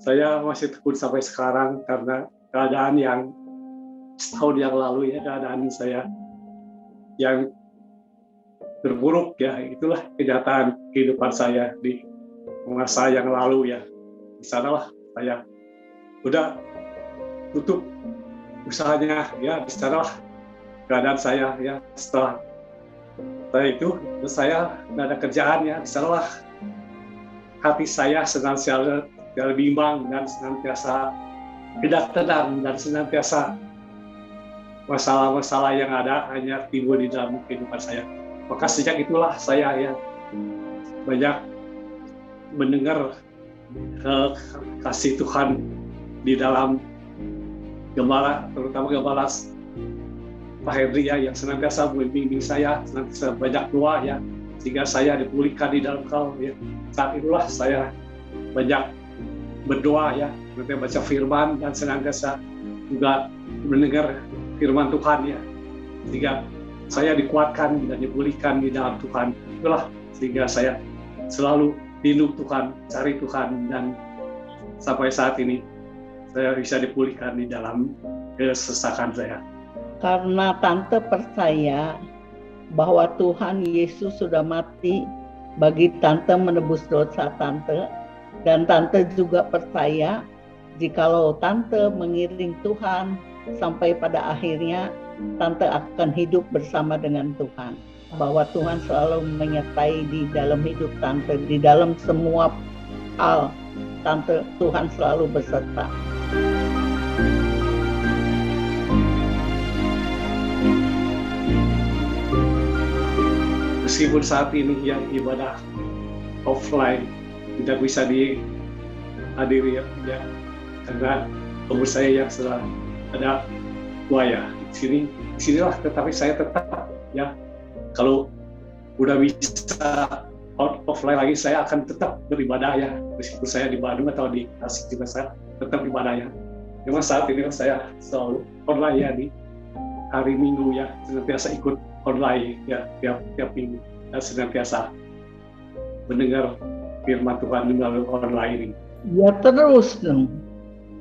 Saya masih tekun sampai sekarang karena keadaan yang setahun yang lalu ya, keadaan saya yang terburuk ya, itulah kenyataan kehidupan saya di masa yang lalu ya. Di sanalah saya udah tutup usahanya ya, di sanalah keadaan saya ya. Setelah itu saya nggak ada kerjaan ya, di sanalah hati saya senantiasa bimbang dan senantiasa tidak tenang dan senantiasa masalah-masalah yang ada hanya timbul di dalam kehidupan saya. Maka sejak itulah saya ya banyak mendengar kasih Tuhan di dalam gembala, terutama gembala Pak Henry ya, yang senantiasa membimbing saya, senantiasa banyak doa ya, sehingga saya dipulihkan di dalam Kau ya. Saat itulah saya banyak berdoa ya, nanti baca firman dan senantiasa juga mendengar firman Tuhan ya, sehingga saya dikuatkan dan dipulihkan di dalam Tuhan. Itulah sehingga saya selalu rindu Tuhan, cari Tuhan, dan sampai saat ini saya bisa dipulihkan di dalam kesesakan saya. Karena Tante percaya bahwa Tuhan Yesus sudah mati bagi Tante menebus dosa Tante, dan Tante juga percaya jikalau Tante mengiring Tuhan sampai pada akhirnya Tante akan hidup bersama dengan Tuhan, bahwa Tuhan selalu menyertai di dalam hidup Tante, di dalam semua hal Tante, Tuhan selalu beserta. Meskipun saat ini yang ibadah offline tidak bisa dihadiri ya, karena umur saya yang sudah ada tua ya, sinilah, tetapi saya tetap ya, kalau udah bisa offline lagi saya akan tetap beribadah ya, meskipun saya di Bandung atau di Tasik juga saya tetap ibadah ya. Memang saat ini saya selalu online ya, di hari Minggu ya, senantiasa ikut online ya, tiap minggu, dan senantiasa mendengar firman Tuhan melalui online ini. Ya terus dong,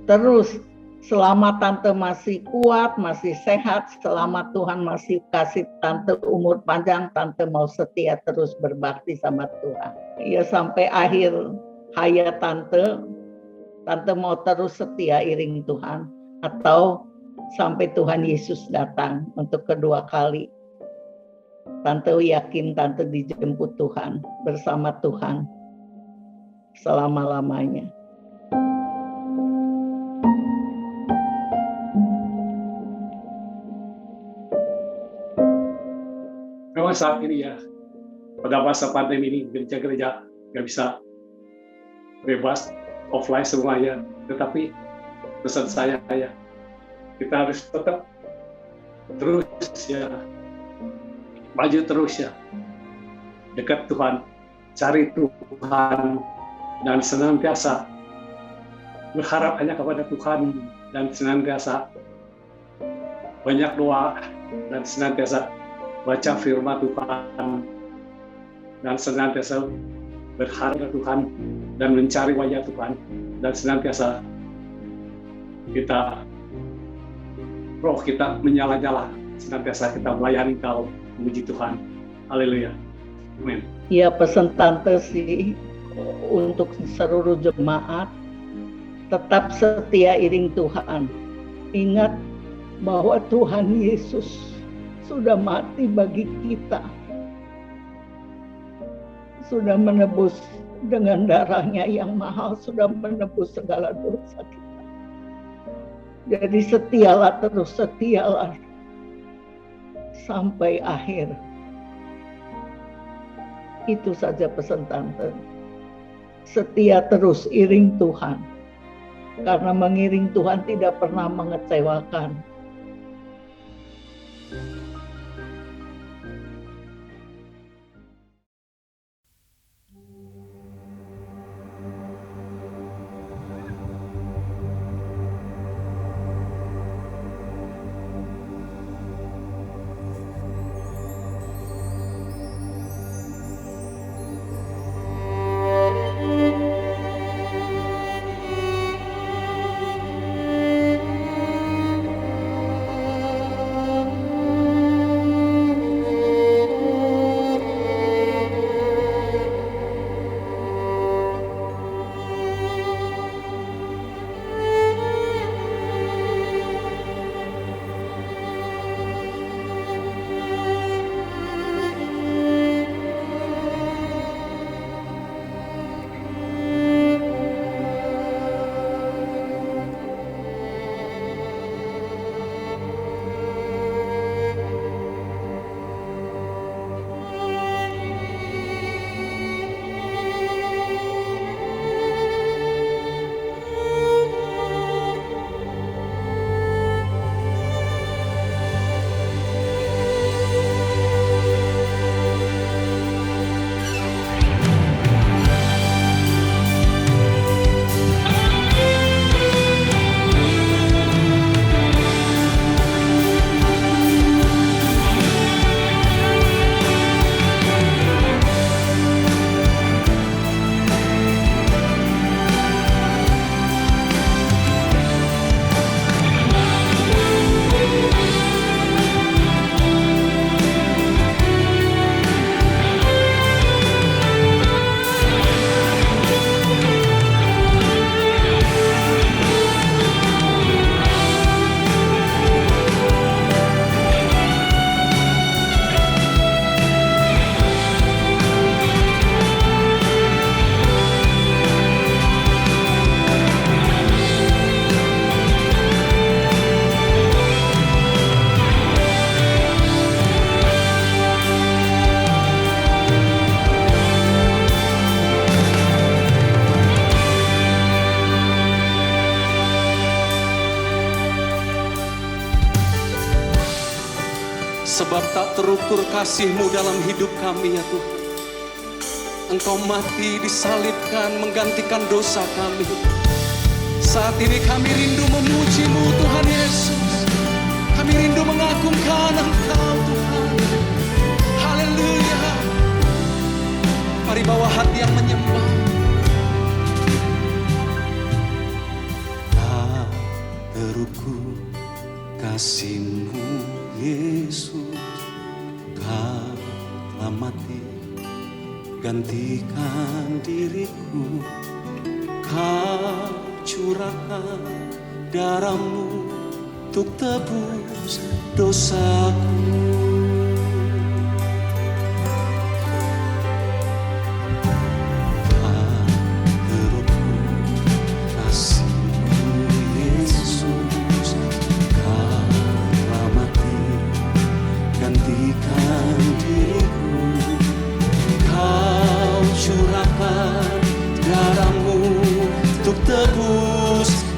terus selama Tante masih kuat, masih sehat, selama Tuhan masih kasih Tante umur panjang, Tante mau setia terus berbakti sama Tuhan. Ya sampai akhir hayat Tante mau terus setia iring Tuhan, atau sampai Tuhan Yesus datang untuk kedua kali. Tante yakin Tante dijemput Tuhan, bersama Tuhan selama-lamanya. Memang saat ini ya, pada masa pandemi ini, gereja-gereja nggak bisa bebas offline semuanya, tetapi pesan saya ya, kita harus tetap terus ya, maju terus ya, dekat Tuhan, cari Tuhan, dan senantiasa berharap hanya kepada Tuhan, dan senantiasa banyak doa, dan senantiasa baca firman Tuhan, dan senantiasa berharap Tuhan dan mencari wajah Tuhan, dan senantiasa roh kita menyala-nyala, senantiasa kita melayani Kau, memuji Tuhan. Haleluya. Amin. Ya, pesan Tante sih untuk seluruh jemaat, tetap setia iring Tuhan. Ingat bahwa Tuhan Yesus sudah mati bagi kita, sudah menebus dengan darahnya yang mahal, sudah menebus segala dosa kita. Jadi setialah terus, setialah sampai akhir. Itu saja pesan Tante. Setia terus iring Tuhan, karena mengiring Tuhan tidak pernah mengecewakan. Sebab tak terukur kasih-Mu dalam hidup kami ya Tuhan. Engkau mati disalibkan menggantikan dosa kami. Saat ini kami rindu memuji-Mu Tuhan Yesus. Kami rindu mengagungkan Engkau Tuhan. Haleluya. Mari bawa hati yang menyembah. Tak terukur kasih-Mu Yesus, Kau telah mati gantikan diriku. Kau curahkan darah-Mu untuk tebus dosaku.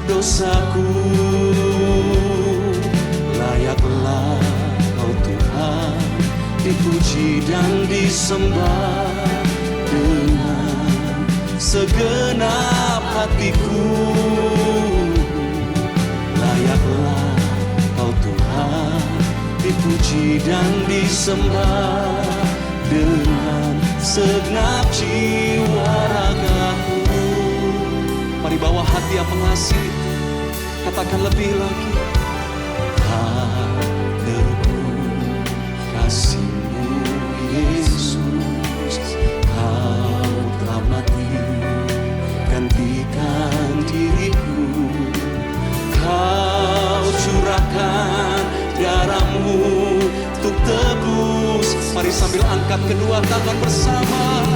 Dosaku, layaklah Kau Tuhan dipuji dan disembah dengan segenap hatiku. Layaklah Kau Tuhan dipuji dan disembah dengan segenap jiwa ragaku. Mari bawa hati yang mengasihi, katakan lebih lagi. Tak terukur kasih-Mu Yesus, Kau telah mati gantikan diriku. Kau curahkan darah-Mu untuk tebus. Mari sambil angkat kedua tangan bersama.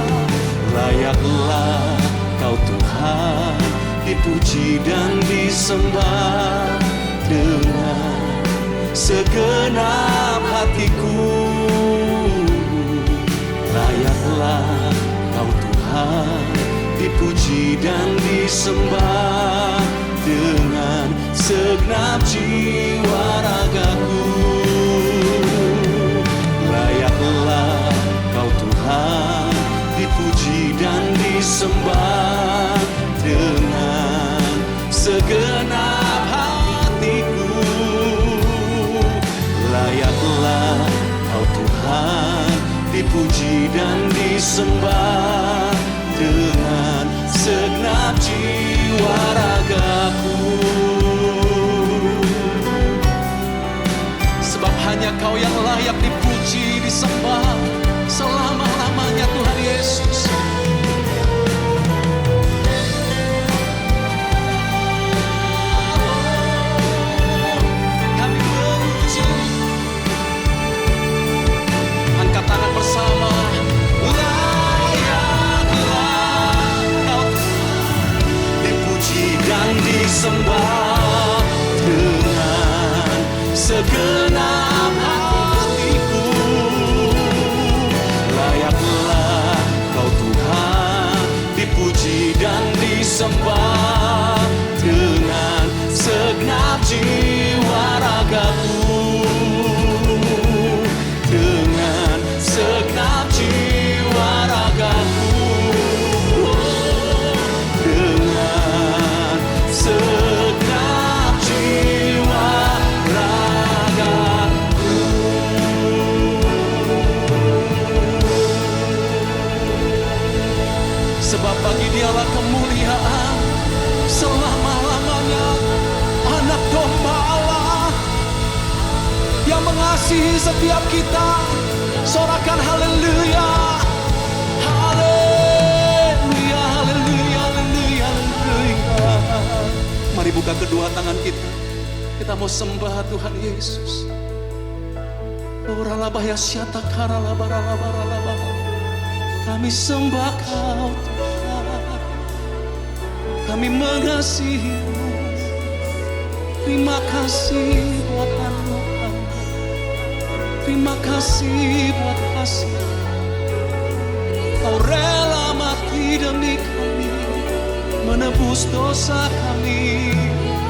Layaklah Kau Tuhan dipuji dan disembah dengan segenap hatiku. Layaklah Kau Tuhan dipuji dan disembah dengan segenap jiwa ragaku. Layaklah Kau Tuhan dipuji dan disembah dengan segenap hatiku. Layaklah Kau Tuhan dipuji dan disembah dengan segenap jiwa ragaku. Sebab hanya Kau yang layak dipuji, disembah selama-lamanya Tuhan Yesus. Kami memuji. Angkat tangan bersama. Layaklah Kau dipuji dan disembah dengan segenap hatiku. Layaklah Kau Tuhan dipuji dan disembah dengan segenap jiwa ragaku. Dengan segenap jiwa ragaku. Dengan segenap jiwa ragaku. Sebab bagi Dialah kemuliaan selama-lamanya. Anak domba Allah yang mengasihi setiap kita. Sorakan haleluya. Haleluya, haleluya, haleluya, haleluya. Mari buka kedua tangan kita. Kita mau sembah Tuhan Yesus. Oralabaya syata karalabaralabaralabah. Kami sembah Kau Tuhan. Kami mengasihi-Mu. Terima kasih buat anugerah. Terima kasih buat kasih. Kau rela mati demi kami, menebus dosa kami.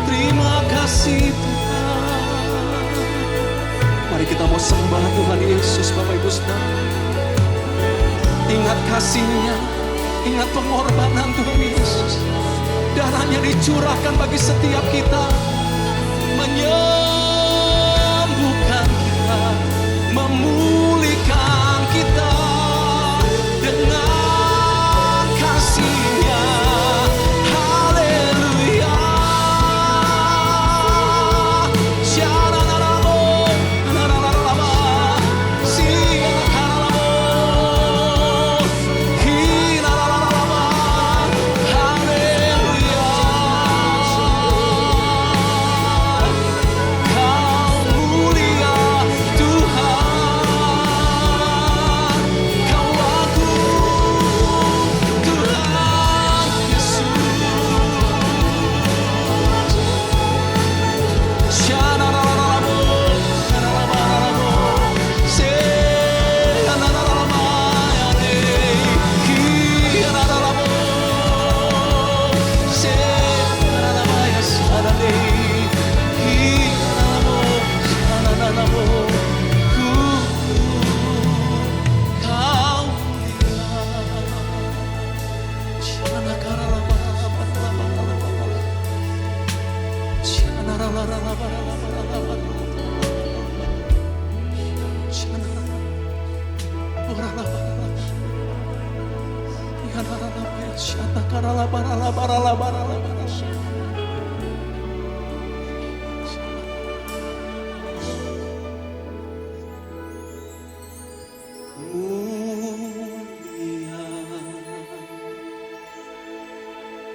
Terima kasih Tuhan. Mari Kita mau sembah Tuhan Yesus, Bapak Ibu Saudara. Ingat kasih-Nya, ingat pengorbanan Tuhan Yesus. Darahnya dicurahkan bagi setiap kita, menyembuhkan kita, memulihkan kita dengan kasih-Nya. Haleluya.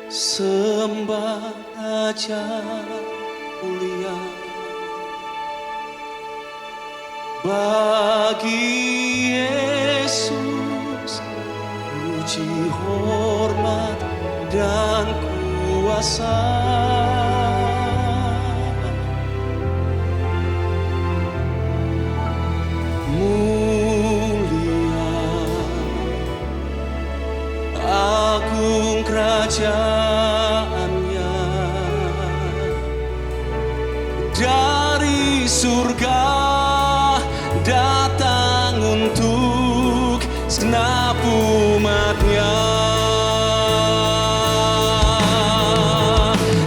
Sembah Raja mulia bagi Yesus, puji hormat dan kuasa. Mulia agung kerajaannya, dari surga datang untuk segenap umatnya.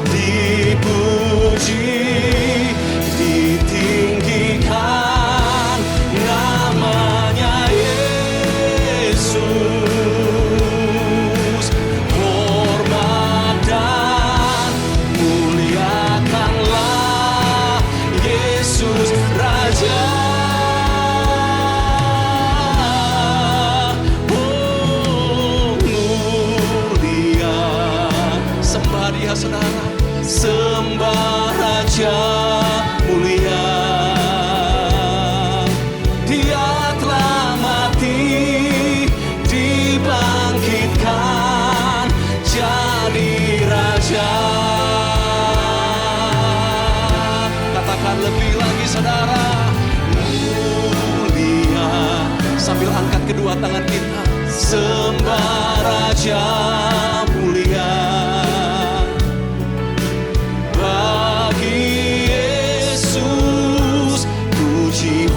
Dipuji, ditinggikan namanya Yesus. Hormat dan muliakanlah Yesus Raja. Dia saudara, sembah Raja mulia. Dia telah mati, dibangkitkan jadi Raja. Katakan lebih lagi saudara, mulia. Sambil angkat kedua tangan kita, sembah Raja mulia.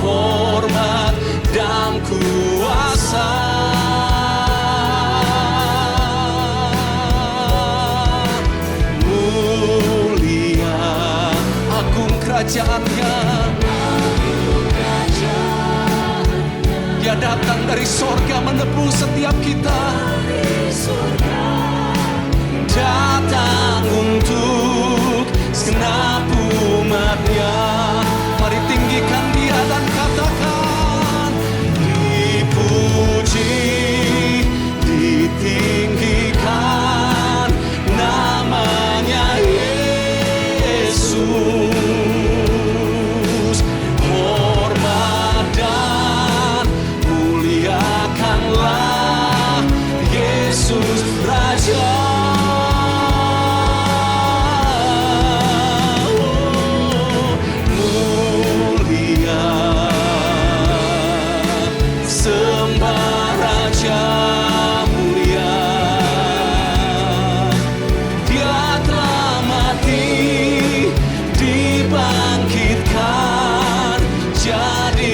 Hormat dan kuasa. Mulia agung kerajaannya. Dia datang dari sorga menebus setiap kita. Datang untuk segenap umatnya. Mari tinggikan Dia dan katakan, dipuji, ditinggikan namanya Yesus. Hormat dan muliakanlah Yesus Raja. Jadi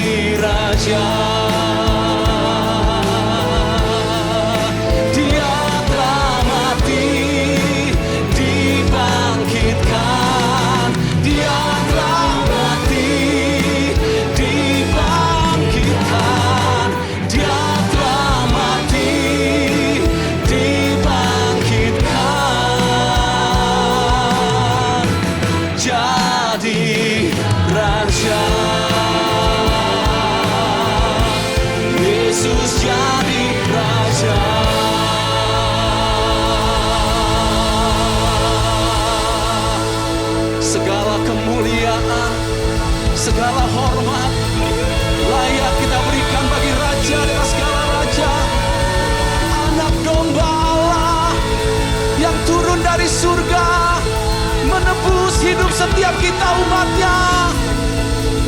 hidup setiap kita umatnya.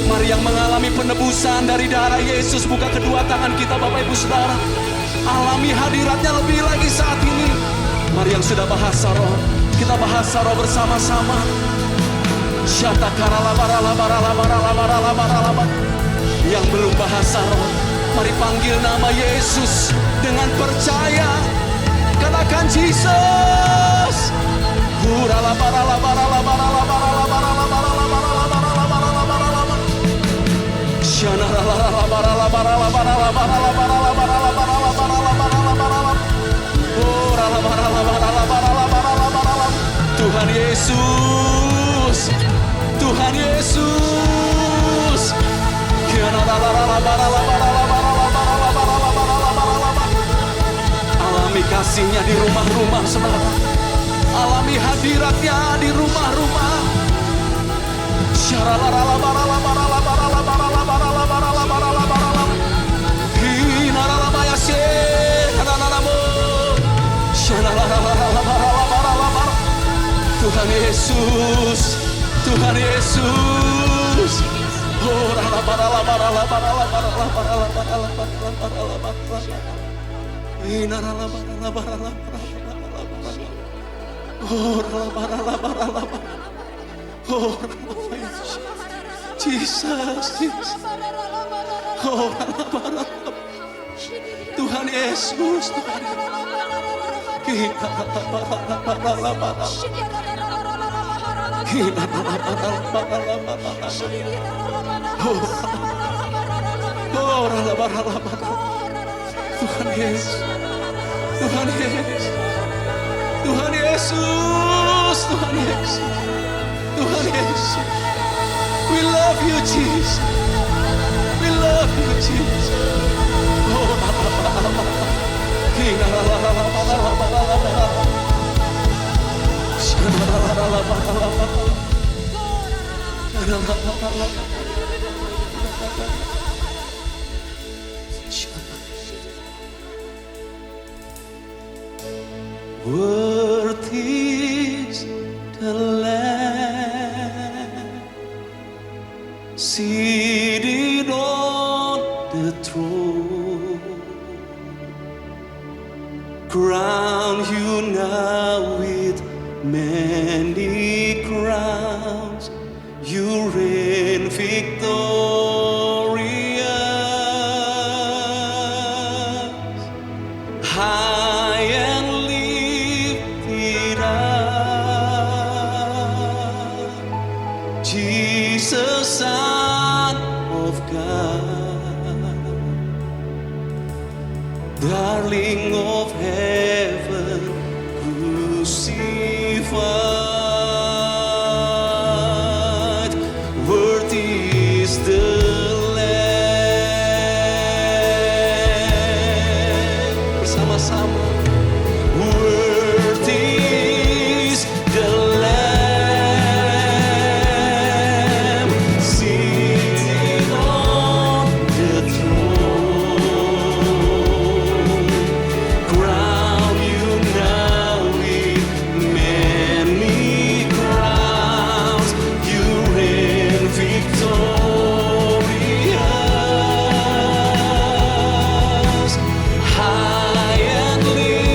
Mari yang mengalami penebusan dari darah Yesus, buka kedua tangan kita Bapak Ibu Saudara. Alami hadiratnya lebih lagi saat ini. Mari yang sudah bahasa roh, kita bahasa roh bersama-sama. Yang belum bahasa roh, mari panggil nama Yesus dengan percaya. Katakan Jesus. Tuhan Yesus, Tuhan Yesus. Alami kasih-Nya di rumah-rumah saudara. Alami hadirat-Nya di rumah-rumah. Tuhan Yesus, Tuhan Yesus. Jesus, Jesus. Tuhan Yesus, Tuhan Tuhan Yesus, Tuhan Yesus, Tuhan Yesus, Tuhan Yesus, Tuhan Yesus. We love you, Jesus. We love you, Jesus. Worthy is the Lamb seated on the throne. Crown you now with many crowns. You reign victorious. High and lifted up, Jesus, Son of God, darling of heaven, crucified. Worthy is the Lamb. Bersama-sama. Worthy is the Lamb seated on the throne. Crown you now with many crowns. You reign victorious. High and lifted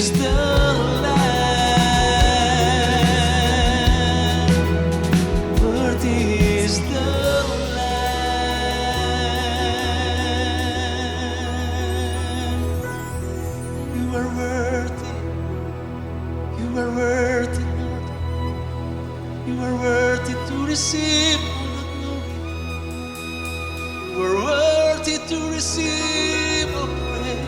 is the Lamb. Worthy is the Lamb. You are worthy. You are worthy. You are worthy to receive all the glory. You are worthy to receive all praise.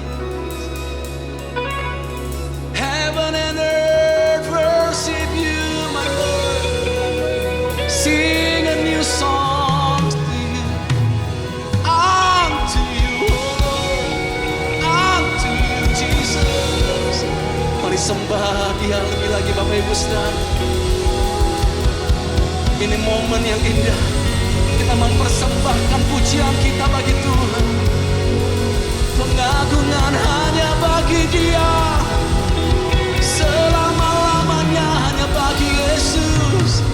Heaven and earth worship you, my Lord. Sing a new song to you. Unto you, Lord. Unto you, Jesus. Mari sembah Dia lebih lagi, Bapak Ibu Saudara. Ini momen yang indah. Kita mempersembahkan pujian kita bagi Tuhan. Pengagungan hanya bagi Dia. Selama-lamanya hanya bagi Yesus.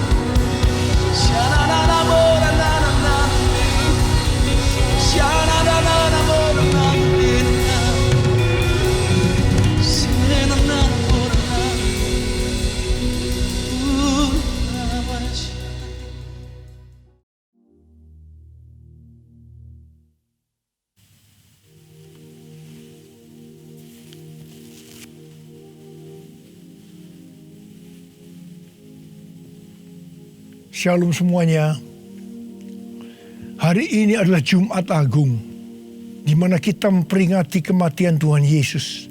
Shalom semuanya. Hari ini adalah Jumat Agung, di mana kita memperingati kematian Tuhan Yesus.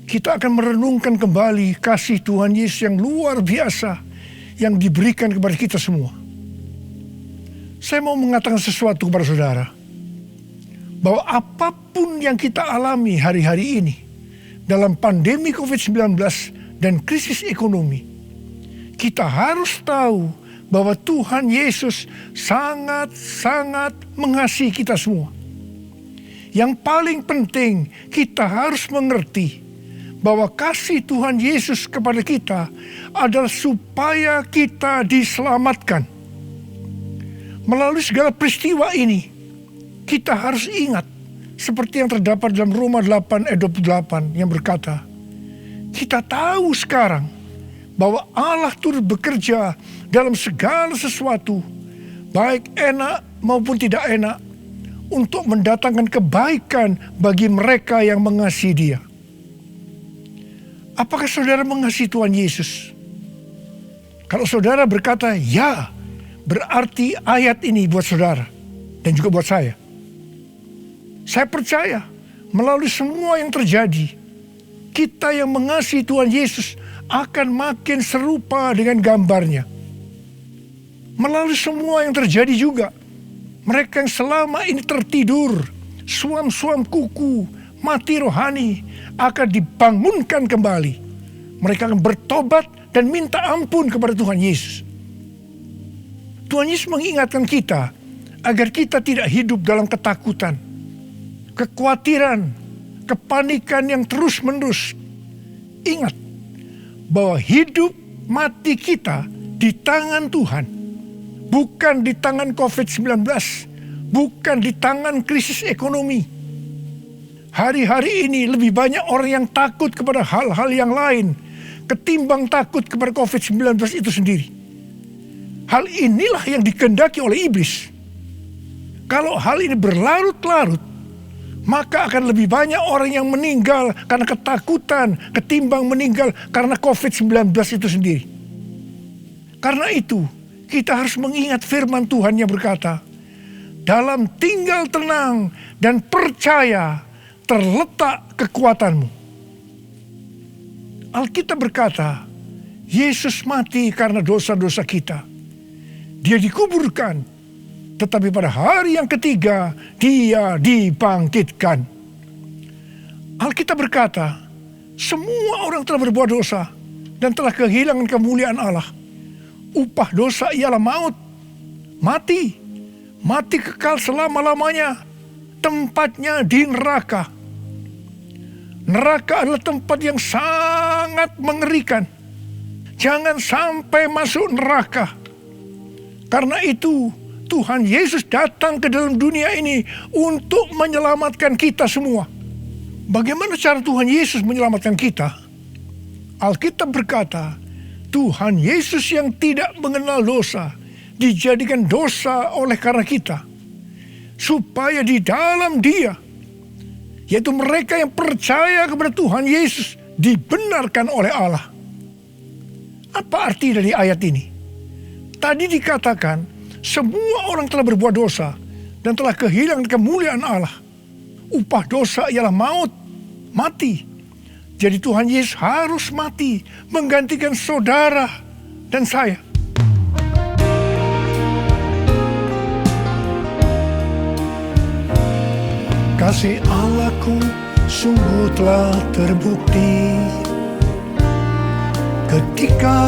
Kita akan merenungkan kembali kasih Tuhan Yesus yang luar biasa yang diberikan kepada kita semua. Saya mau mengatakan sesuatu kepada saudara, bahwa apapun yang kita alami hari-hari ini dalam pandemi COVID-19 dan krisis ekonomi, kita harus tahu bahwa Tuhan Yesus sangat-sangat mengasihi kita semua. Yang paling penting, kita harus mengerti bahwa kasih Tuhan Yesus kepada kita adalah supaya kita diselamatkan. Melalui segala peristiwa ini, kita harus ingat seperti yang terdapat dalam Roma 8 ayat 28 yang berkata, kita tahu sekarang bahwa Allah turut bekerja dalam segala sesuatu, baik enak maupun tidak enak, untuk mendatangkan kebaikan bagi mereka yang mengasihi Dia. Apakah saudara mengasihi Tuhan Yesus? Kalau saudara berkata ya, berarti ayat ini buat saudara dan juga buat saya. Saya percaya melalui semua yang terjadi, kita yang mengasihi Tuhan Yesus akan makin serupa dengan gambarnya. Melalui semua yang terjadi juga, mereka yang selama ini tertidur, suam-suam kuku, mati rohani, akan dibangunkan kembali. Mereka akan bertobat dan minta ampun kepada Tuhan Yesus. Tuhan Yesus mengingatkan kita agar kita tidak hidup dalam ketakutan, kekhawatiran, kepanikan yang terus-menerus. Ingat bahwa hidup mati kita di tangan Tuhan, bukan di tangan COVID-19, bukan di tangan krisis ekonomi. Hari-hari ini lebih banyak orang yang takut kepada hal-hal yang lain ketimbang takut kepada COVID-19 itu sendiri. Hal inilah yang dikehendaki oleh iblis. Kalau hal ini berlarut-larut, maka akan lebih banyak orang yang meninggal karena ketakutan ketimbang meninggal karena COVID-19 itu sendiri. Karena itu, kita harus mengingat firman Tuhan yang berkata, dalam tinggal tenang dan percaya terletak kekuatanmu. Alkitab berkata, Yesus mati karena dosa-dosa kita. Dia dikuburkan, tetapi pada hari yang ketiga, Dia dibangkitkan. Alkitab berkata, semua orang telah berbuat dosa dan telah kehilangan kemuliaan Allah. Upah dosa ialah maut, mati kekal selama-lamanya, tempatnya di neraka. Neraka adalah tempat yang sangat mengerikan. Jangan sampai masuk neraka. Karena itu Tuhan Yesus datang ke dalam dunia ini untuk menyelamatkan kita semua. Bagaimana cara Tuhan Yesus menyelamatkan kita? Alkitab berkata, Tuhan Yesus yang tidak mengenal dosa dijadikan dosa oleh karena kita, supaya di dalam Dia, yaitu mereka yang percaya kepada Tuhan Yesus, dibenarkan oleh Allah. Apa arti dari ayat ini? Tadi dikatakan semua orang telah berbuat dosa dan telah kehilangan kemuliaan Allah. Upah dosa ialah maut, mati. Jadi Tuhan Yesus harus mati menggantikan saudara dan saya. Kasih Allahku sungguh telah terbukti ketika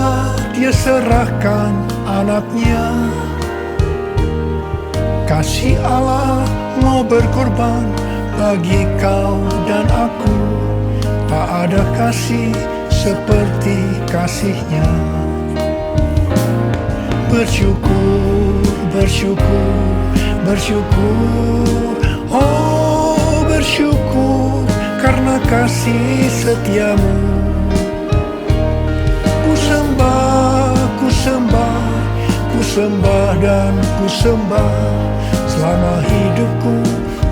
Dia serahkan anaknya. Kasih Allah mau berkorban bagi kau dan aku. Tak ada kasih seperti kasih-Nya. Bersyukur, bersyukur, bersyukur. Oh, bersyukur karena kasih setiamu. Ku sembah, ku sembah, ku sembah dan ku sembah. Selama hidupku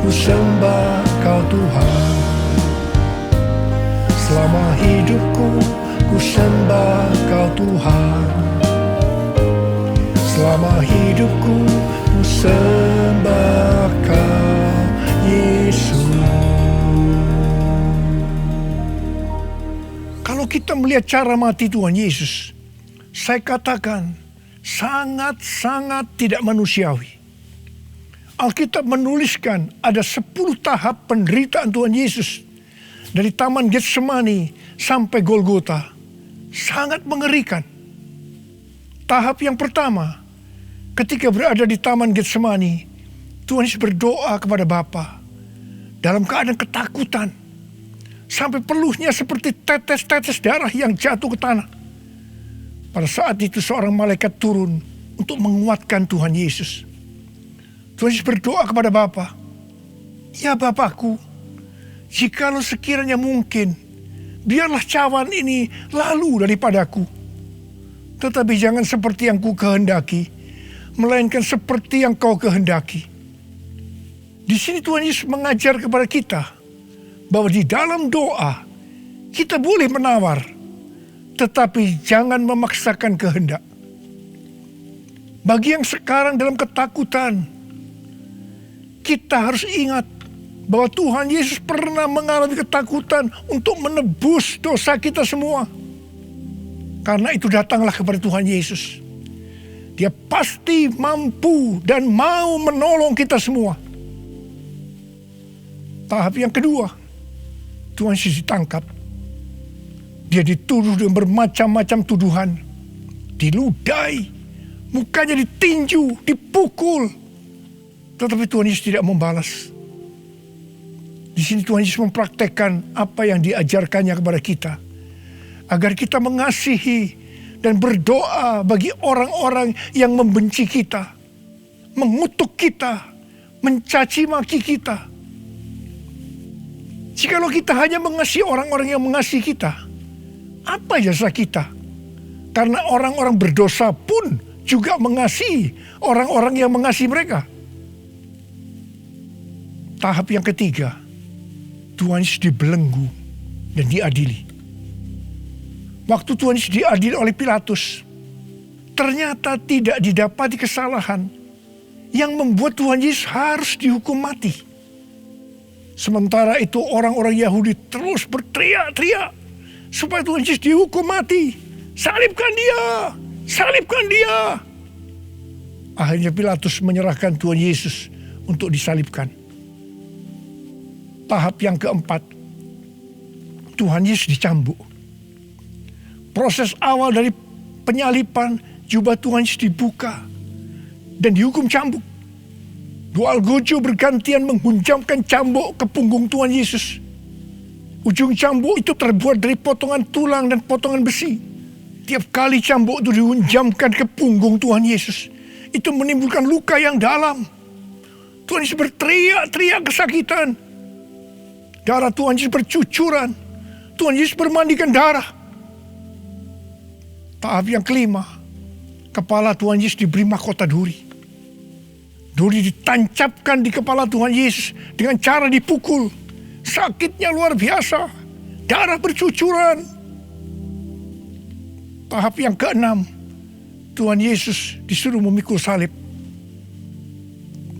ku sembah kau Tuhan. Selama hidupku ku sembah kau Tuhan. Selama hidupku ku sembah kau Yesus. Kalau kita melihat cara mati Tuhan Yesus, saya katakan sangat-sangat tidak manusiawi. Alkitab menuliskan ada 10 tahap penderitaan Tuhan Yesus. Dari Taman Getsemani sampai Golgota. Sangat mengerikan. Tahap yang pertama, ketika berada di Taman Getsemani, Tuhan Yesus berdoa kepada Bapa dalam keadaan ketakutan. Sampai peluhnya seperti tetes-tetes darah yang jatuh ke tanah. Pada saat itu seorang malaikat turun untuk menguatkan Tuhan Yesus. Tuhan Yesus berdoa kepada Bapa, ya Bapakku, jikalau sekiranya mungkin, biarlah cawan ini lalu daripadaku. Tetapi jangan seperti yang ku kehendaki, melainkan seperti yang kau kehendaki. Di sini Tuhan Yesus mengajar kepada kita bahwa di dalam doa kita boleh menawar, tetapi jangan memaksakan kehendak. Bagi yang sekarang dalam ketakutan, kita harus ingat bahwa Tuhan Yesus pernah mengalami ketakutan untuk menebus dosa kita semua. Karena itu datanglah kepada Tuhan Yesus. Dia pasti mampu dan mau menolong kita semua. Tahap yang kedua, Tuhan Yesus ditangkap. Dia dituduh dengan bermacam-macam tuduhan. Diludahi, mukanya ditinju, dipukul. Tetapi Tuhan Yesus tidak membalas. Di sini Tuhan Yesus mempraktekkan apa yang diajarkannya kepada kita. Agar kita mengasihi dan berdoa bagi orang-orang yang membenci kita. Mengutuk kita, mencaci maki kita. Jikalau kita hanya mengasihi orang-orang yang mengasihi kita, apa jasa kita? Karena orang-orang berdosa pun juga mengasihi orang-orang yang mengasihi mereka. Tahap yang ketiga, Tuhan Yesus dibelenggu dan diadili. Waktu Tuhan Yesus diadili oleh Pilatus, ternyata tidak didapati kesalahan yang membuat Tuhan Yesus harus dihukum mati. Sementara itu orang-orang Yahudi terus berteriak-teriak supaya Tuhan Yesus dihukum mati. Salibkan dia! Salibkan dia! Akhirnya Pilatus menyerahkan Tuhan Yesus untuk disalibkan. Tahap yang keempat, Tuhan Yesus dicambuk. Proses awal dari penyalipan, jubah Tuhan Yesus dibuka dan dihukum cambuk. Dua algojo bergantian menghunjamkan cambuk ke punggung Tuhan Yesus. Ujung cambuk itu terbuat dari potongan tulang dan potongan besi. Tiap kali cambuk itu dihunjamkan ke punggung Tuhan Yesus, itu menimbulkan luka yang dalam. Tuhan Yesus berteriak-teriak kesakitan. Darah Tuhan Yesus bercucuran. Tuhan Yesus bermandikan darah. Tahap yang kelima, kepala Tuhan Yesus diberi mahkota duri. Duri ditancapkan di kepala Tuhan Yesus dengan cara dipukul. Sakitnya luar biasa, darah bercucuran. Tahap yang keenam, Tuhan Yesus disuruh memikul salib.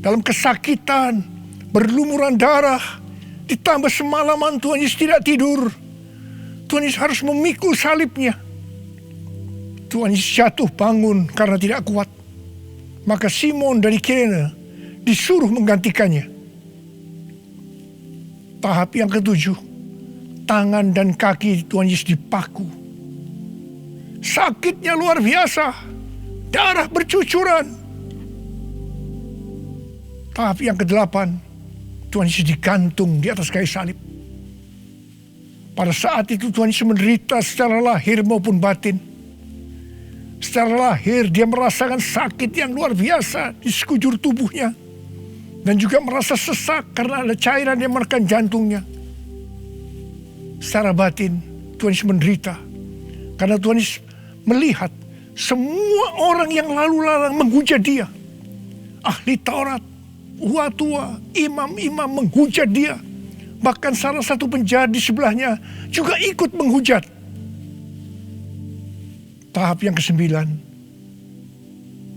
Dalam kesakitan, berlumuran darah, ditambah semalaman Tuhan Yesus tidak tidur. Tuhan Yesus harus memikul salibnya. Tuhan Yesus jatuh bangun karena tidak kuat. Maka Simon dari Kirene disuruh menggantikannya. Tahap yang ketujuh, tangan dan kaki Tuhan Yesus dipaku. Sakitnya luar biasa, darah bercucuran. Tahap yang kedelapan, Tuhan Yesus digantung di atas kayu salib. Pada saat itu Tuhan Yesus menderita secara lahir maupun batin. Secara lahir dia merasakan sakit yang luar biasa di sekujur tubuhnya. Dan juga merasa sesak karena ada cairan yang menekan jantungnya. Secara batin Tuhan Yesus menderita. Karena Tuhan Yesus melihat semua orang yang lalu lalang menghujat dia. Ahli Taurat, tua-tua, imam-imam menghujat dia. Bahkan salah satu penjahat di sebelahnya juga ikut menghujat. Tahap yang kesembilan,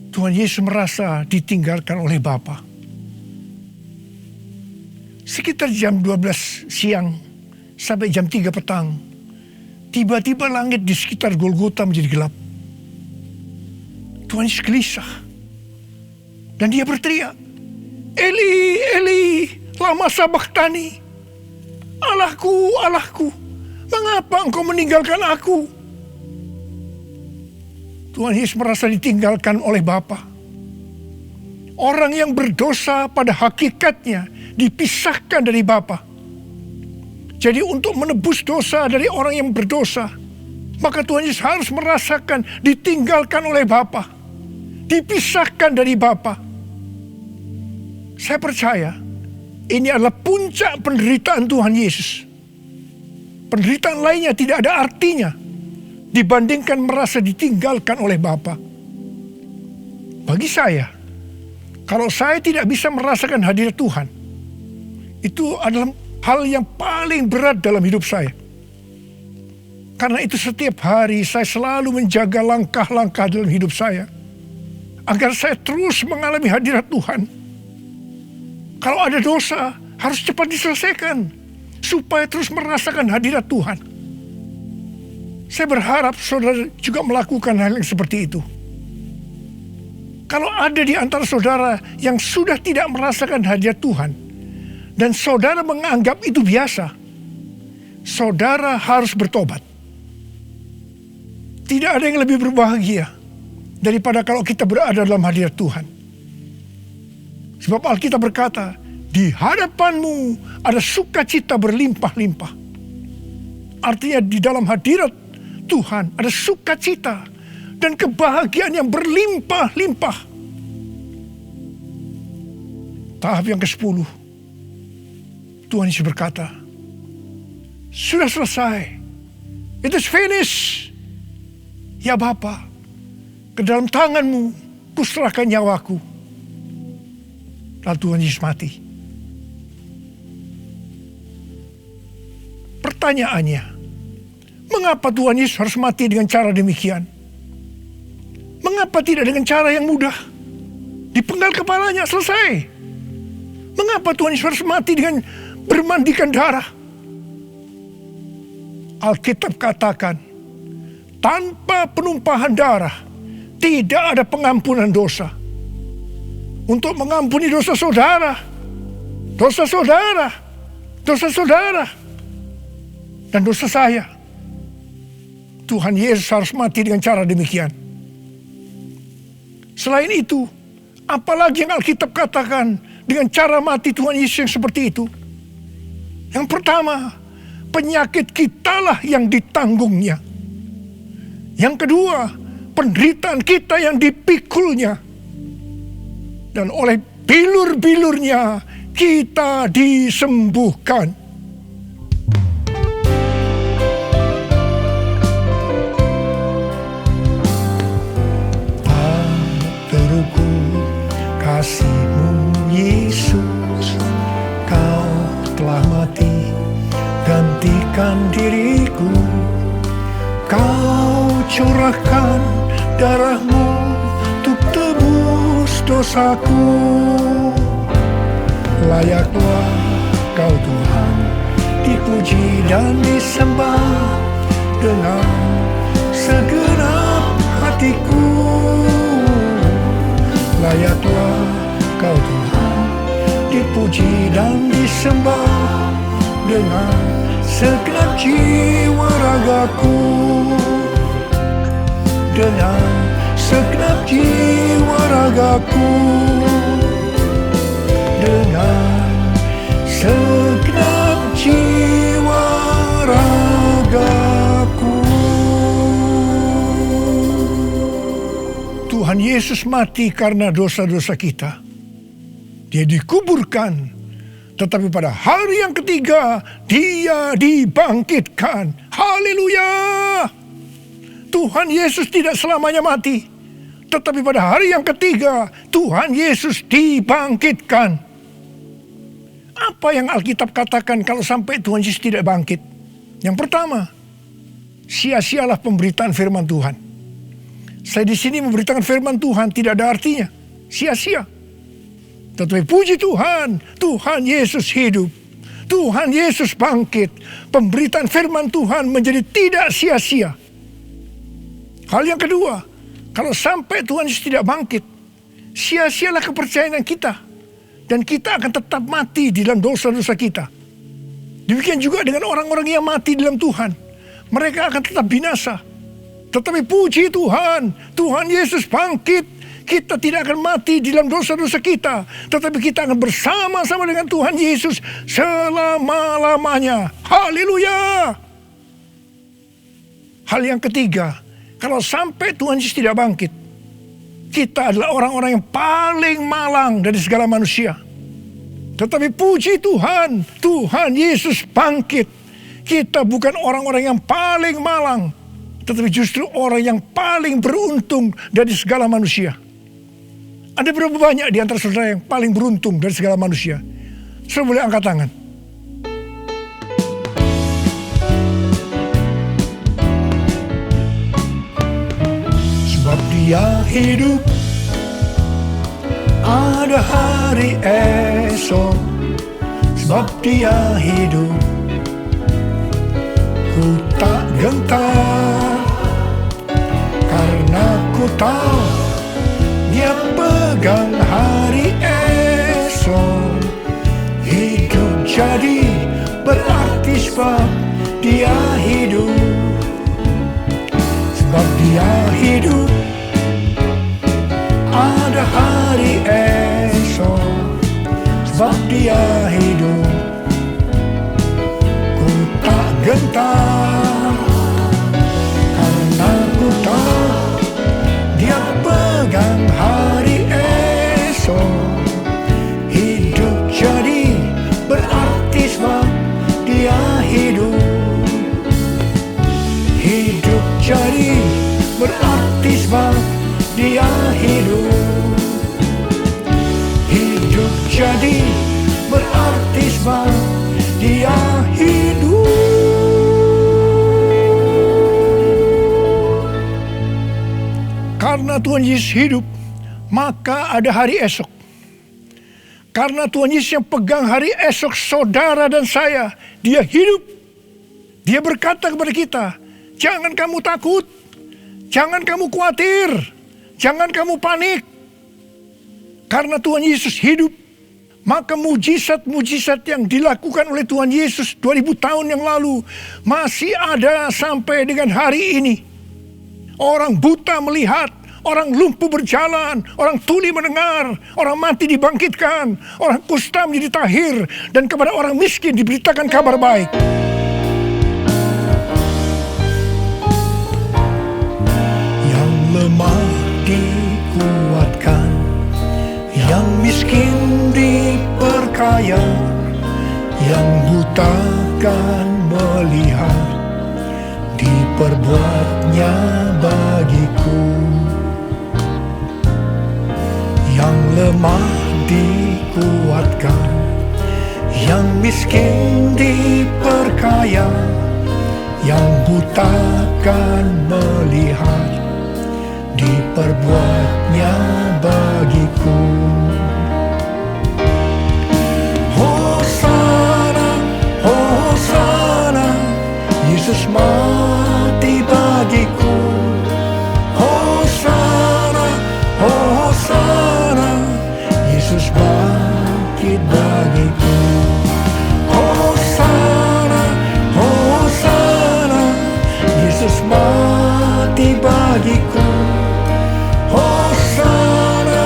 Tuhan Yesus merasa ditinggalkan oleh Bapa. Sekitar jam 12 siang sampai jam 3 petang, tiba-tiba langit di sekitar Golgota menjadi gelap. Tuhan Yesus gelisah. Dan dia berteriak, Eli, Eli, lama sabachthani. Allahku, Allahku, mengapa engkau meninggalkan aku? Tuhan Yesus merasa ditinggalkan oleh Bapa. Orang yang berdosa pada hakikatnya dipisahkan dari Bapa. Jadi untuk menebus dosa dari orang yang berdosa, maka Tuhan Yesus harus merasakan ditinggalkan oleh Bapa. Dipisahkan dari Bapa. Saya percaya ini adalah puncak penderitaan Tuhan Yesus. Penderitaan lainnya tidak ada artinya dibandingkan merasa ditinggalkan oleh Bapa. Bagi saya, kalau saya tidak bisa merasakan hadirat Tuhan, itu adalah hal yang paling berat dalam hidup saya. Karena itu setiap hari saya selalu menjaga langkah-langkah dalam hidup saya, agar saya terus mengalami hadirat Tuhan. Kalau ada dosa, harus cepat diselesaikan, supaya terus merasakan hadirat Tuhan. Saya berharap saudara juga melakukan hal yang seperti itu. Kalau ada di antara saudara yang sudah tidak merasakan hadirat Tuhan, dan saudara menganggap itu biasa, saudara harus bertobat. Tidak ada yang lebih berbahagia daripada kalau kita berada dalam hadirat Tuhan. Sebab Alkitab berkata, di hadapanmu ada sukacita berlimpah-limpah. Artinya di dalam hadirat Tuhan ada sukacita dan kebahagiaan yang berlimpah-limpah. Tahap yang ke-10, Tuhan Yesus berkata, sudah selesai. It is finished. Ya Bapa, ke dalam tanganmu kuserahkan nyawaku. Lalu Tuhan Yesus mati. Pertanyaannya, mengapa Tuhan Yesus harus mati dengan cara demikian? Mengapa tidak dengan cara yang mudah? Dipenggal kepalanya, selesai. Mengapa Tuhan Yesus harus mati dengan bermandikan darah? Alkitab katakan, tanpa penumpahan darah tidak ada pengampunan dosa. Untuk mengampuni dosa saudara, dosa saudara, dosa saudara, dan dosa saya, Tuhan Yesus harus mati dengan cara demikian. Selain itu, apalagi yang Alkitab katakan dengan cara mati Tuhan Yesus yang seperti itu? Yang pertama, penyakit kitalah yang ditanggungnya. Yang kedua, penderitaan kita yang dipikulnya. Dan oleh bilur-bilurnya kita disembuhkan. akan diriku. Kau curahkan darahmu untuk tebus dosaku. Layaklah Kau Tuhan dipuji dan disembah dengan segenap hatiku. Layaklah Kau Tuhan dipuji dan disembah dengan segenap jiwa ragaku. Dengan segenap jiwa ragaku. Dengan segenap jiwa ragaku. Tuhan Yesus mati karena dosa-dosa kita. Dia dikuburkan, tetapi pada hari yang ketiga Dia dibangkitkan. Haleluya! Tuhan Yesus tidak selamanya mati, tetapi pada hari yang ketiga Tuhan Yesus dibangkitkan. Apa yang Alkitab katakan kalau sampai Tuhan Yesus tidak bangkit? Yang pertama, sia-sialah pemberitaan firman Tuhan. Saya di sini memberitakan firman Tuhan tidak ada artinya, sia-sia. Tetapi puji Tuhan, Tuhan Yesus hidup. Tuhan Yesus bangkit. Pemberitaan firman Tuhan menjadi tidak sia-sia. Hal yang kedua, kalau sampai Tuhan Yesus tidak bangkit, sia-sialah kepercayaan kita. Dan kita akan tetap mati di dalam dosa-dosa kita. Demikian juga dengan orang-orang yang mati dalam Tuhan. Mereka akan tetap binasa. Tetapi puji Tuhan, Tuhan Yesus bangkit. Kita tidak akan mati di dalam dosa-dosa kita. Tetapi kita akan bersama-sama dengan Tuhan Yesus selama-lamanya. Haleluya! Hal yang ketiga, kalau sampai Tuhan Yesus tidak bangkit, kita adalah orang-orang yang paling malang dari segala manusia. Tetapi puji Tuhan, Tuhan Yesus bangkit. Kita bukan orang-orang yang paling malang, tetapi justru orang yang paling beruntung dari segala manusia. Ada berapa banyak di antara saudara yang paling beruntung dari segala manusia? Saudara boleh angkat tangan. Sebab Dia hidup, ada hari esok. Sebab Dia hidup, ku tak gentar, karena ku tahu Dia pegang hari esok. Hidup jadi berarti sebab Dia hidup. Sebab Dia hidup, ada hari esok. Sebab Dia hidup, ku tak gentar, karena ku tahu Dia pegang hari esok. Hidup jadi berarti sebab Dia hidup. Hidup jadi berarti sebab Dia hidup. Hidup jadi berarti sebab Dia hidup. Karena Tuhan Yesus hidup, maka ada hari esok. Karena Tuhan Yesus yang pegang hari esok saudara dan saya, Dia hidup. Dia berkata kepada kita, jangan kamu takut, jangan kamu khawatir, jangan kamu panik. Karena Tuhan Yesus hidup, maka mujizat-mujizat yang dilakukan oleh Tuhan Yesus 2000 tahun yang lalu masih ada sampai dengan hari ini. Orang buta melihat, orang lumpuh berjalan, orang tuli mendengar, orang mati dibangkitkan, orang kusta menjadi tahir, dan kepada orang miskin diberitakan kabar baik. Yang lemah dikuatkan, yang miskin diperkaya, yang buta kan melihat, diperbuatnya bagiku. Yang lemah dikuatkan, yang miskin diperkaya, yang buta kan melihat, diperbuatnya bagiku. Hosana, Hosana, Yesus mati bagiku. Hosana, Hosana, Yesus bangkit bagiku. Hosana, Hosana, Yesus mati bagiku. Hosana,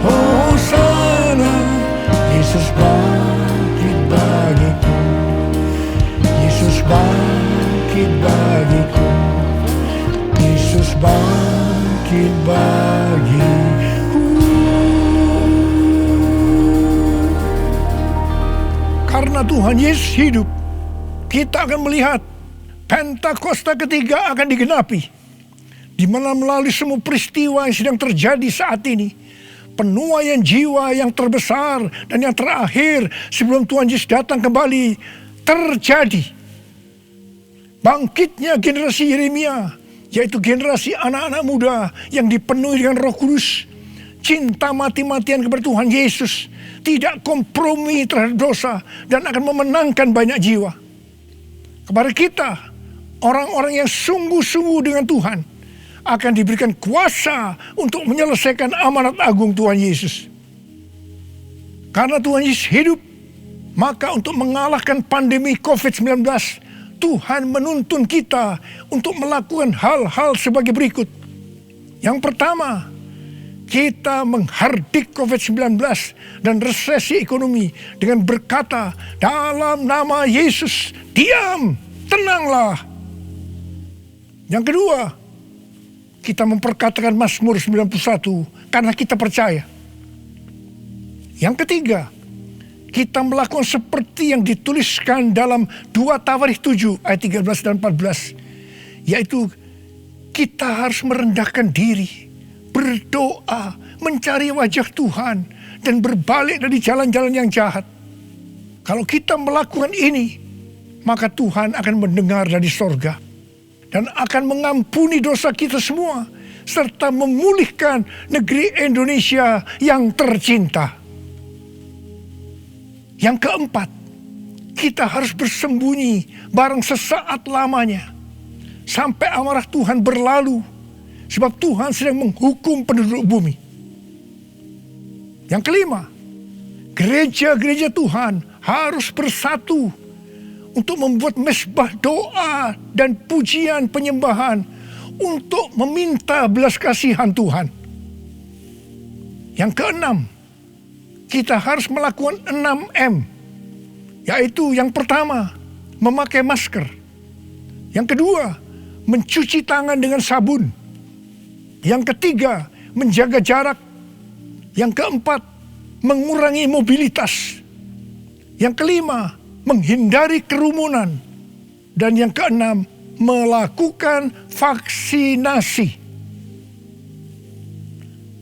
Hosana, Yesus bangkit bagiku. Yesus bangkit bagiku. Yesus bangkit bagiku. Karena Tuhan Yesus hidup, kita akan melihat Pentakosta ketiga akan digenapi, di mana melalui semua peristiwa yang sedang terjadi saat ini, penuaian jiwa yang terbesar dan yang terakhir sebelum Tuhan Yesus datang kembali terjadi. Bangkitnya generasi Yeremia, yaitu generasi anak-anak muda yang dipenuhi dengan Roh Kudus, cinta mati-matian kepada Tuhan Yesus, tidak kompromi terhadap dosa, dan akan memenangkan banyak jiwa. Kepada kita, orang-orang yang sungguh-sungguh dengan Tuhan, akan diberikan kuasa untuk menyelesaikan amanat agung Tuhan Yesus. Karena Tuhan Yesus hidup, maka untuk mengalahkan pandemi COVID-19, Tuhan menuntun kita untuk melakukan hal-hal sebagai berikut. Yang pertama, kita menghardik COVID-19 dan resesi ekonomi dengan berkata, dalam nama Yesus, diam, tenanglah. Yang kedua, kita memperkatakan Mazmur 91 karena kita percaya. Yang ketiga, kita melakukan seperti yang dituliskan dalam 2 Tawarikh 7 ayat 13 dan 14. Yaitu kita harus merendahkan diri, berdoa, mencari wajah Tuhan, dan berbalik dari jalan-jalan yang jahat. Kalau kita melakukan ini, maka Tuhan akan mendengar dari sorga dan akan mengampuni dosa kita semua, serta memulihkan negeri Indonesia yang tercinta. Yang keempat, kita harus bersembunyi barang sesaat lamanya, sampai amarah Tuhan berlalu, sebab Tuhan sedang menghukum penduduk bumi. Yang kelima, gereja-gereja Tuhan harus bersatu untuk membuat mezbah doa dan pujian penyembahan untuk meminta belas kasihan Tuhan. Yang keenam, kita harus melakukan 6M, yaitu yang pertama, memakai masker. Yang kedua, mencuci tangan dengan sabun. Yang ketiga, menjaga jarak. Yang keempat, mengurangi mobilitas. Yang kelima, menghindari kerumunan. Dan yang keenam, melakukan vaksinasi.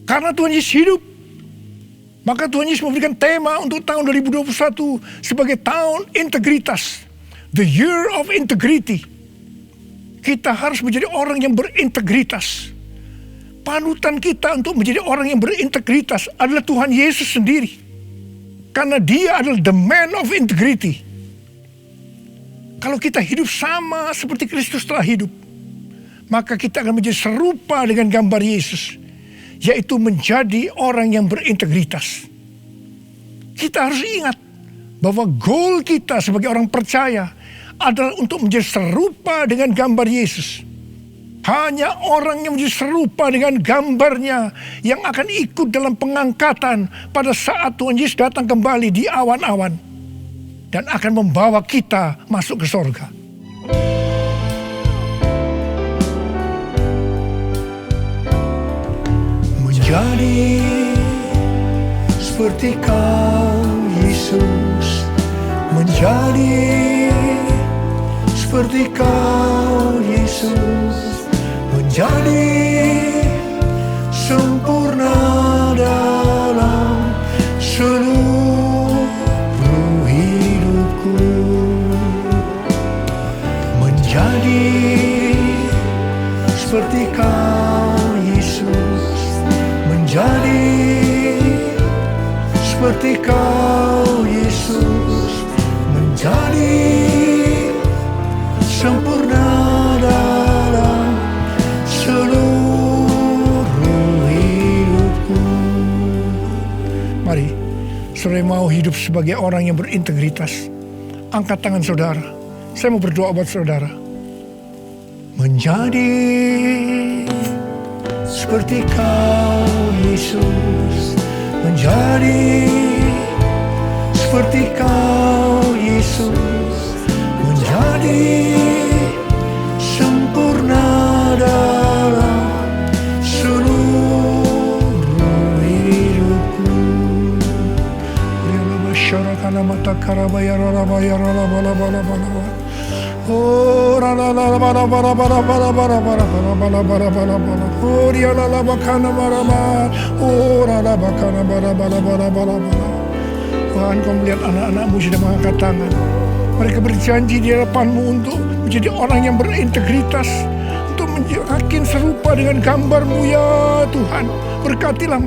Karena Tuhan Yesus hidup, maka Tuhan Yesus memberikan tema untuk tahun 2021 sebagai tahun integritas. The year of integrity. Kita harus menjadi orang yang berintegritas. Panutan kita untuk menjadi orang yang berintegritas adalah Tuhan Yesus sendiri. Karena dia adalah the man of integrity. Kalau kita hidup sama seperti Kristus telah hidup, maka kita akan menjadi serupa dengan gambar Yesus, yaitu menjadi orang yang berintegritas. Kita harus ingat bahwa goal kita sebagai orang percaya adalah untuk menjadi serupa dengan gambar Yesus. Hanya orang yang menjadi serupa dengan gambarnya yang akan ikut dalam pengangkatan pada saat Tuhan Yesus datang kembali di awan-awan dan akan membawa kita masuk ke sorga. Menjadi seperti Kau Yesus, menjadi seperti Kau Yesus, menjadi sempurna dalam seluruh hidupku, menjadi seperti Kau Yesus menjadi sempurna dalam seluruh hidupku. Mari, saudara mau hidup sebagai orang yang berintegritas. Angkat tangan saudara. Saya mau berdoa buat saudara. Menjadi seperti Kau Yesus, menjadi seperti Kau Yesus, menjadi sempurna dalam seluruh hidupku. Syarakana mata karabaya ralabaya ralabalabalabalaba. Oh ralabalabalabalabalabalabalabalabalabalabala. Oh rialalabakana marama. Oh ralabakana balabalabalabalabalabala. Tuhan, Kau melihat anak-anak-Mu sudah mengangkat tangan. Mereka berjanji di hadapan-Mu untuk menjadi orang yang berintegritas, untuk makin serupa dengan gambar-Mu ya Tuhan. Berkatilah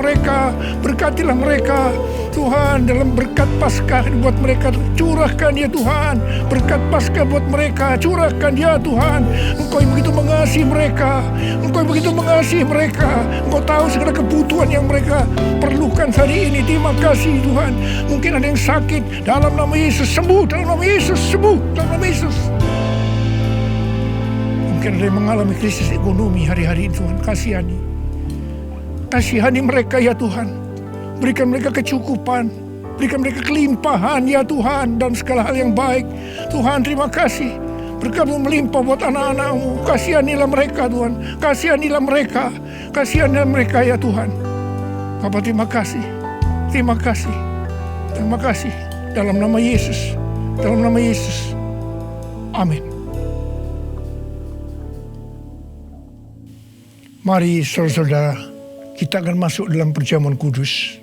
mereka Tuhan, dalam berkat Paskah buat mereka curahkan ya Tuhan. Berkat Paskah buat mereka curahkan ya Tuhan. Engkau yang begitu mengasihi mereka, Engkau tahu segala kebutuhan yang mereka perlukan hari ini. Terima kasih Tuhan. Mungkin ada yang sakit, dalam nama Yesus sembuh, dalam nama Yesus sembuh, dalam nama Yesus. Mungkin ada yang mengalami krisis ekonomi hari-hari ini, Tuhan kasihani mereka ya Tuhan. Berikan mereka kecukupan, berikan mereka kelimpahan ya Tuhan, dan segala hal yang baik. Tuhan, terima kasih. Berkat-Mu melimpah buat anak-anak-Mu. Kasihanilah mereka Tuhan, kasihanilah mereka ya Tuhan. Bapa, terima kasih. Dalam nama Yesus, amin. Mari saudara-saudara, kita akan masuk dalam perjamuan kudus.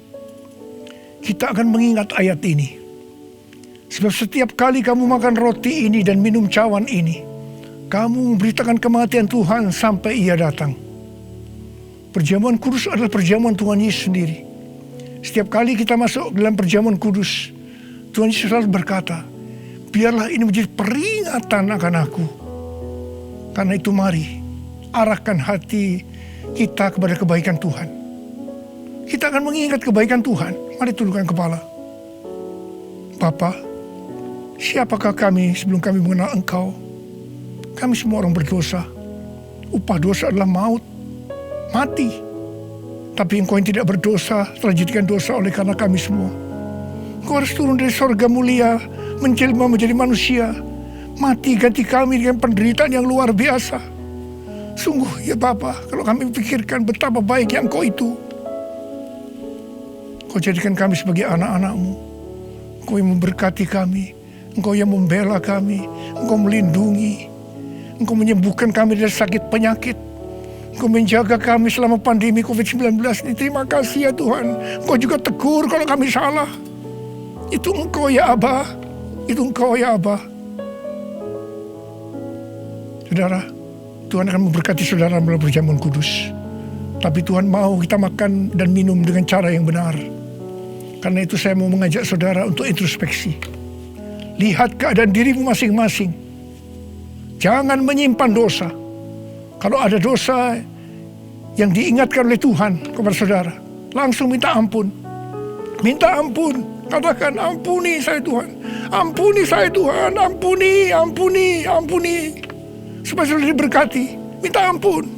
Kita akan mengingat ayat ini. Sebab setiap kali kamu makan roti ini dan minum cawan ini, kamu memberitakan kematian Tuhan sampai Ia datang. Perjamuan kudus adalah perjamuan Tuhan Yesus sendiri. Setiap kali kita masuk dalam perjamuan kudus, Tuhan Yesus selalu berkata, biarlah ini menjadi peringatan akan aku. Karena itu mari, arahkan hati kita kepada kebaikan Tuhan. Kita akan mengingat kebaikan Tuhan. Mari tundukkan kepala. Bapa, siapakah kami sebelum kami mengenal Engkau? Kami semua orang berdosa. Upah dosa adalah maut, mati. Tapi Engkau yang tidak berdosa telah dijadikan dosa oleh karena kami semua. Engkau harus turun dari sorga mulia, menjelma menjadi manusia, mati ganti kami dengan penderitaan yang luar biasa. Sungguh ya Bapa, kalau kami pikirkan betapa baiknya Engkau itu. Engkau jadikan kami sebagai anak-anak-Mu. Engkau yang memberkati kami, Engkau yang membela kami, Engkau melindungi, Engkau menyembuhkan kami dari sakit penyakit, Engkau menjaga kami selama pandemi COVID-19 ini. Terima kasih ya Tuhan. Engkau juga tegur kalau kami salah. Itu Engkau ya Abah, itu Engkau ya Abah. Saudara, Tuhan akan memberkati saudara melalui perjamuan kudus. Tapi Tuhan mau kita makan dan minum dengan cara yang benar. Karena itu saya mau mengajak saudara untuk introspeksi. Lihat keadaan dirimu masing-masing. Jangan menyimpan dosa. Kalau ada dosa yang diingatkan oleh Tuhan kepada saudara, langsung minta ampun. Minta ampun. Katakan, ampuni saya Tuhan. Ampuni saya Tuhan. Ampuni. Supaya saudara diberkati. Minta ampun.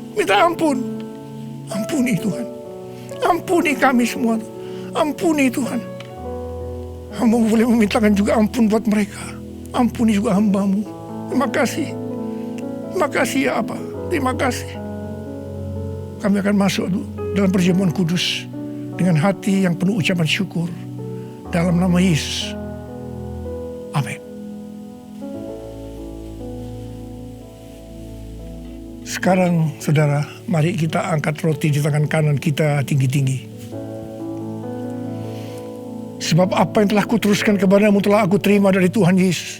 Ampuni Tuhan. Ampuni kami semua. Ampuni Tuhan. Hamba boleh memintakan juga ampun buat mereka. Ampuni juga hamba-Mu. Terima kasih. Terima kasih ya Abah. Terima kasih. Kami akan masuk dalam perjamuan kudus dengan hati yang penuh ucapan syukur. Dalam nama Yesus. Amin. Sekarang saudara, mari kita angkat roti di tangan kanan kita tinggi-tinggi. Sebab apa yang telah kuteruskan kepadamu telah aku terima dari Tuhan Yesus.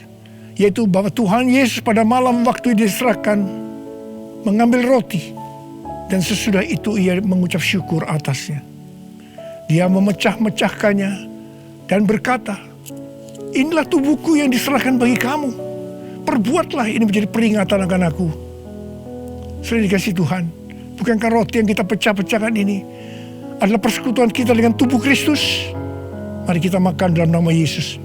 Yaitu bahwa Tuhan Yesus pada malam waktu diserahkan mengambil roti. Dan sesudah itu ia mengucap syukur atasnya. Dia memecah-mecahkannya, dan berkata, inilah tubuhku yang diserahkan bagi kamu. Perbuatlah ini menjadi peringatan akan aku. Saudara dikasih Tuhan, bukankah roti yang kita pecah-pecahkan ini adalah persekutuan kita dengan tubuh Kristus? Mari kita makan dalam nama Yesus.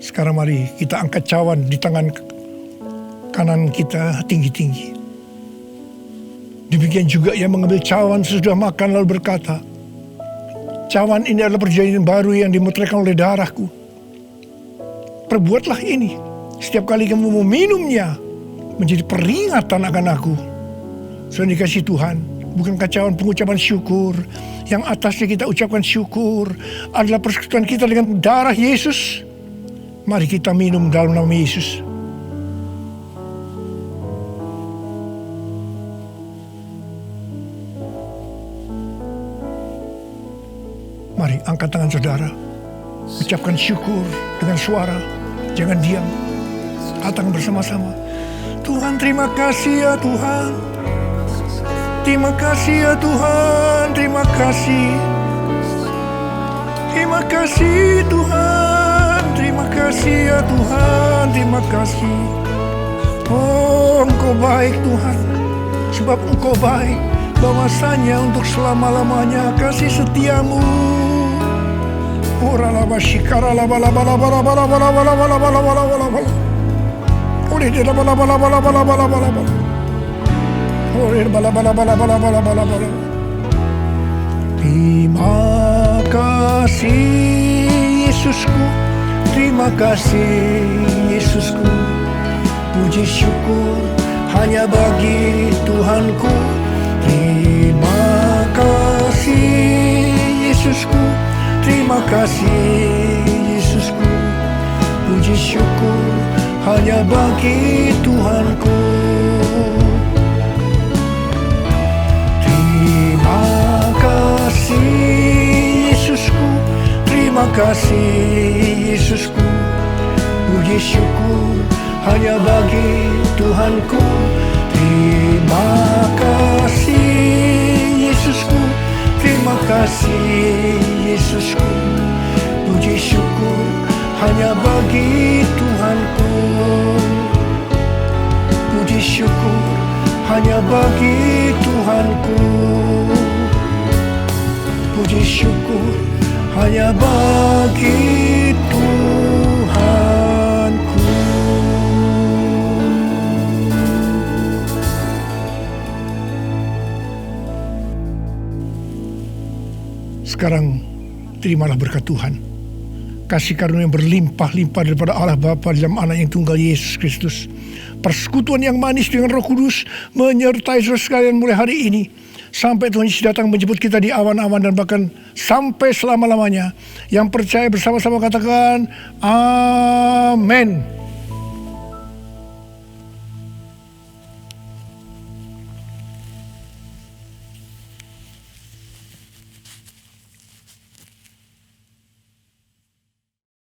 Sekarang mari kita angkat cawan di tangan kanan kita tinggi-tinggi. Demikian juga yang mengambil cawan sesudah makan lalu berkata, cawan ini adalah perjanjian baru yang dimeteraikan oleh darahku. Perbuatlah ini setiap kali kamu meminumnya menjadi peringatan akan aku. Sudah dikasih Tuhan, bukankah cawan pengucapan syukur yang atasnya kita ucapkan syukur adalah persekutuan kita dengan darah Yesus? Mari kita minum dalam nama Yesus. Mari angkat tangan saudara. Ucapkan syukur dengan suara. Jangan diam. Katakan bersama-sama. Tuhan, terima kasih ya Tuhan. Terima kasih ya Tuhan. Terima kasih. Terima kasih Tuhan. Terima kasih ya Tuhan. Terima kasih. Oh, Engkau baik Tuhan. Sebab Engkau baik. Bahwasanya untuk selama-lamanya kasih setiamu. Terima kasih Yesusku, terima kasih Yesusku. Puji syukur hanya bagi Tuhanku. Terima kasih Yesusku, terima kasih Yesusku. Puji syukur hanya bagi Tuhanku. Terima kasih Yesusku, terima kasih Yesusku. Puji syukur hanya bagi Tuhanku. Terima kasih Yesusku, terima kasih Yesusku. Puji syukur hanya bagi Tuhanku. Puji syukur hanya bagi Tuhanku. Puji syukur hanya bagi Tuhanku. Sekarang terimalah berkat Tuhan. Kasih karunia yang berlimpah-limpah daripada Allah Bapa dalam Anak yang tunggal Yesus Kristus. Persekutuan yang manis dengan Roh Kudus menyertai saudara sekalian mulai hari ini. Sampai Tuhan Yesus datang menjemput kita di awan-awan dan bahkan sampai selama-lamanya. Yang percaya bersama-sama katakan, Amin.